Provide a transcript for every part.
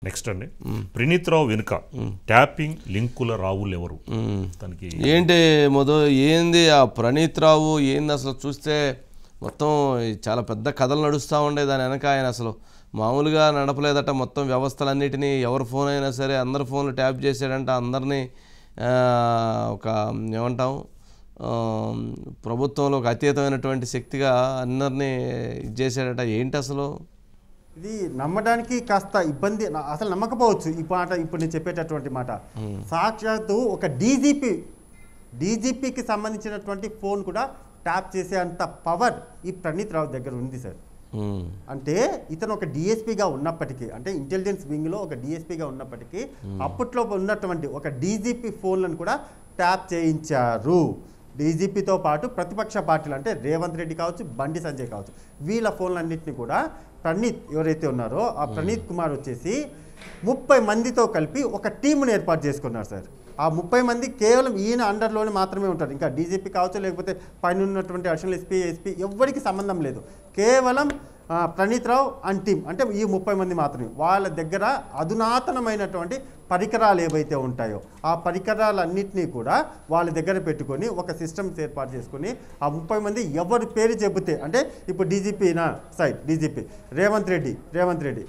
Next అండి ప్రణీత్ రావు వెనుక tapping లింకుల రావులు ఎవరు? తనకి ఏంటి మొదలు ఏంది ఆ ప్రణీత్ రావు ఏంది అసలు చూస్తే మొత్తం చాలా పెద్ద కథలు నడుస్తూ ఉండే దాని వెనక ఆయన అసలు మామూలుగా నడపలేదట. మొత్తం వ్యవస్థలన్నిటినీ ఎవరి ఫోన్ అయినా సరే అందరి ఫోన్లు ట్యాప్ చేసాడంట. అందరినీ ఒక ఏమంటాం ప్రభుత్వంలో ఒక అతీతమైనటువంటి శక్తిగా అందరినీ ఇది చేశాడట. ఏంటి అసలు ఇది నమ్మడానికి కాస్త ఇబ్బంది, అసలు నమ్మకపోవచ్చు ఈ మాట. ఇప్పుడు నేను చెప్పేటటువంటి మాట సాక్షాత్తు ఒక డీజీపీకి సంబంధించినటువంటి ఫోన్ కూడా ట్యాప్ చేసే అంత పవర్ ఈ ప్రణీత్ రావు దగ్గర ఉంది సార్. అంటే ఇతను ఒక డిఎస్పీగా ఉన్నప్పటికీ, అంటే ఇంటెలిజెన్స్ వింగ్లో ఒక డిఎస్పీగా ఉన్నప్పటికీ అప్పట్లో ఉన్నటువంటి ఒక డీజీపీ ఫోన్లను కూడా ట్యాప్ చేయించారు. డీజీపీతో పాటు ప్రతిపక్ష పార్టీలు అంటే రేవంత్ రెడ్డి కావచ్చు, బండి సంజయ్ కావచ్చు, వీళ్ళ ఫోన్లన్నింటినీ కూడా ప్రణీత్ ఎవరైతే ఉన్నారో ఆ ప్రణీత్ కుమార్ వచ్చేసి 30 మందితో కలిపి ఒక టీమును ఏర్పాటు చేసుకున్నారు సార్. ఆ 30 మంది కేవలం ఈయన అండర్లోనే మాత్రమే ఉంటారు. ఇంకా డీజీపీ కావచ్చు, లేకపోతే పైన ఉన్నటువంటి అడిషనల్ ఎస్పీ ఎవరికి సంబంధం లేదు. కేవలం ప్రణీత్ రావు అండ్ టీమ్ అంటే ఈ 30 మంది మాత్రమే. వాళ్ళ దగ్గర అధునాతనమైనటువంటి పరికరాలు ఏవైతే ఉంటాయో ఆ పరికరాలన్నింటినీ కూడా వాళ్ళ దగ్గర పెట్టుకొని ఒక సిస్టమ్స్ ఏర్పాటు చేసుకొని ఆ 30 మంది ఎవరి పేరు చెబితే, అంటే ఇప్పుడు డీజీపీ నా సైడ్ డీజీపీ రేవంత్ రెడ్డి,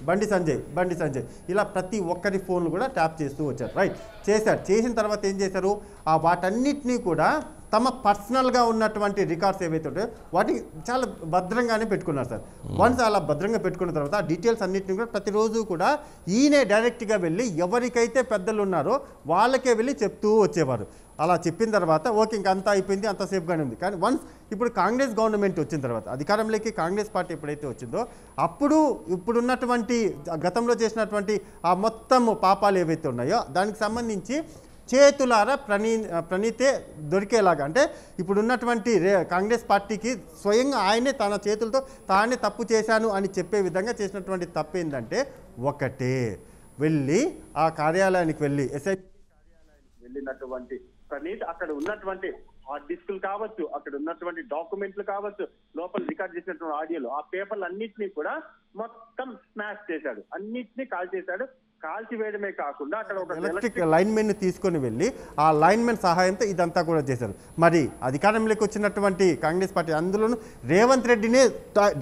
బండి సంజయ్ ఇలా ప్రతి ఒక్కరి ఫోన్లు కూడా ట్యాప్ చేస్తూ వచ్చారు. రైట్ చేశారు. చేసిన తర్వాత ఏం చేశారు, ఆ వాటన్నిటినీ కూడా తమ పర్సనల్గా ఉన్నటువంటి రికార్డ్స్ ఏవైతే ఉంటాయో వాటిని చాలా భద్రంగానే పెట్టుకున్నారు సార్. వన్స్ అలా భద్రంగా పెట్టుకున్న తర్వాత ఆ డీటెయిల్స్ అన్నింటినీ కూడా ప్రతిరోజు కూడా ఈయనే డైరెక్ట్గా వెళ్ళి ఎవరికైతే పెద్దలు ఉన్నారో వాళ్ళకే వెళ్ళి చెప్తూ వచ్చేవారు. అలా చెప్పిన తర్వాత ఓకే ఇంకా అంతా అయిపోయింది, అంత సేఫ్గానే ఉంది. కానీ వన్స్ ఇప్పుడు కాంగ్రెస్ గవర్నమెంట్ వచ్చిన తర్వాత, అధికారంలోకి కాంగ్రెస్ పార్టీ ఎప్పుడైతే వచ్చిందో అప్పుడు ఇప్పుడున్నటువంటి గతంలో చేసినటువంటి ఆ మొత్తం పాపాలు ఏవైతే ఉన్నాయో దానికి సంబంధించి చేతులారా ప్రణీతే దొరికేలాగా, అంటే ఇప్పుడు ఉన్నటువంటి కాంగ్రెస్ పార్టీకి స్వయంగా ఆయనే తన చేతులతో తానే తప్పు చేశాను అని చెప్పే విధంగా చేసినటువంటి తప్పు ఏంటంటే ఒకటే, వెళ్ళి ఆ కార్యాలయానికి వెళ్ళి ఎస్ఐపి కార్యాలయానికి వెళ్ళినటువంటి ప్రణీత్ అక్కడ ఉన్నటువంటి ఆ డిస్కులు కావచ్చు, అక్కడ ఉన్నటువంటి డాక్యుమెంట్లు కావచ్చు, లోపల రికార్డ్ చేసినటువంటి ఆడియోలు, ఆ పేపర్లు అన్నింటినీ కూడా మొత్తం స్మాష్ చేశాడు, అన్నింటినీ కాల్ చేశాడు. కాల్చి వేయడమే కాకుండా అక్కడ ఒక ఎలక్ట్రిక్ లైన్మెన్ తీసుకొని వెళ్ళి ఆ లైన్మెన్ సహాయంతో ఇదంతా కూడా చేశారు. మరి అధికారంలోకి వచ్చినటువంటి కాంగ్రెస్ పార్టీ అందులోనూ రేవంత్ రెడ్డినే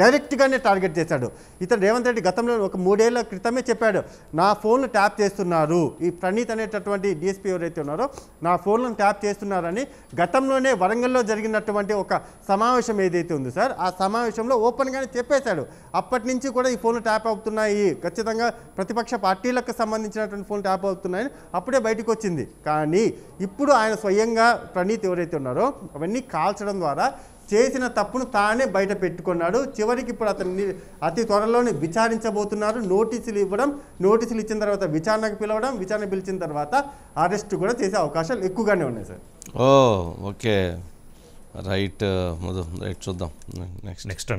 డైరెక్ట్గానే టార్గెట్ చేశాడు. ఇతను రేవంత్ రెడ్డి గతంలో ఒక 3 ఏళ్ల క్రితమే చెప్పాడు, నా ఫోన్లు ట్యాప్ చేస్తున్నారు, ఈ ప్రణీత్ అనేటటువంటి డిఎస్పీ ఎవరైతే ఉన్నారో నా ఫోన్లను ట్యాప్ చేస్తున్నారని గతంలోనే వరంగల్లో జరిగినటువంటి ఒక సమావేశం ఏదైతే ఉందో సార్, ఆ సమావేశంలో ఓపెన్గానే చెప్పేశాడు. అప్పటి నుంచి కూడా ఈ ఫోన్లు ట్యాప్ అవుతున్నాయి, ఖచ్చితంగా ప్రతిపక్ష పార్టీలకు సంబంధించినటువంటి ఫోన్ ట్యాప్ అవుతున్నాయని అప్పుడే బయటకు వచ్చింది. కానీ ఇప్పుడు ఆయన స్వయంగా ప్రణీత్ ఎవరైతే ఉన్నారో అవన్నీ కాల్చడం ద్వారా చేసిన తప్పును తానే బయట పెట్టుకున్నాడు. చివరికి ఇప్పుడు అతన్ని అతి త్వరలోనే విచారించబోతున్నారు. నోటీసులు ఇచ్చిన తర్వాత విచారణకు పిలవడం, విచారణ పిలిచిన తర్వాత అరెస్ట్ కూడా చేసే అవకాశాలు ఎక్కువగానే ఉన్నాయి సార్. ఓకే రైట్ చూద్దాం నెక్స్ట్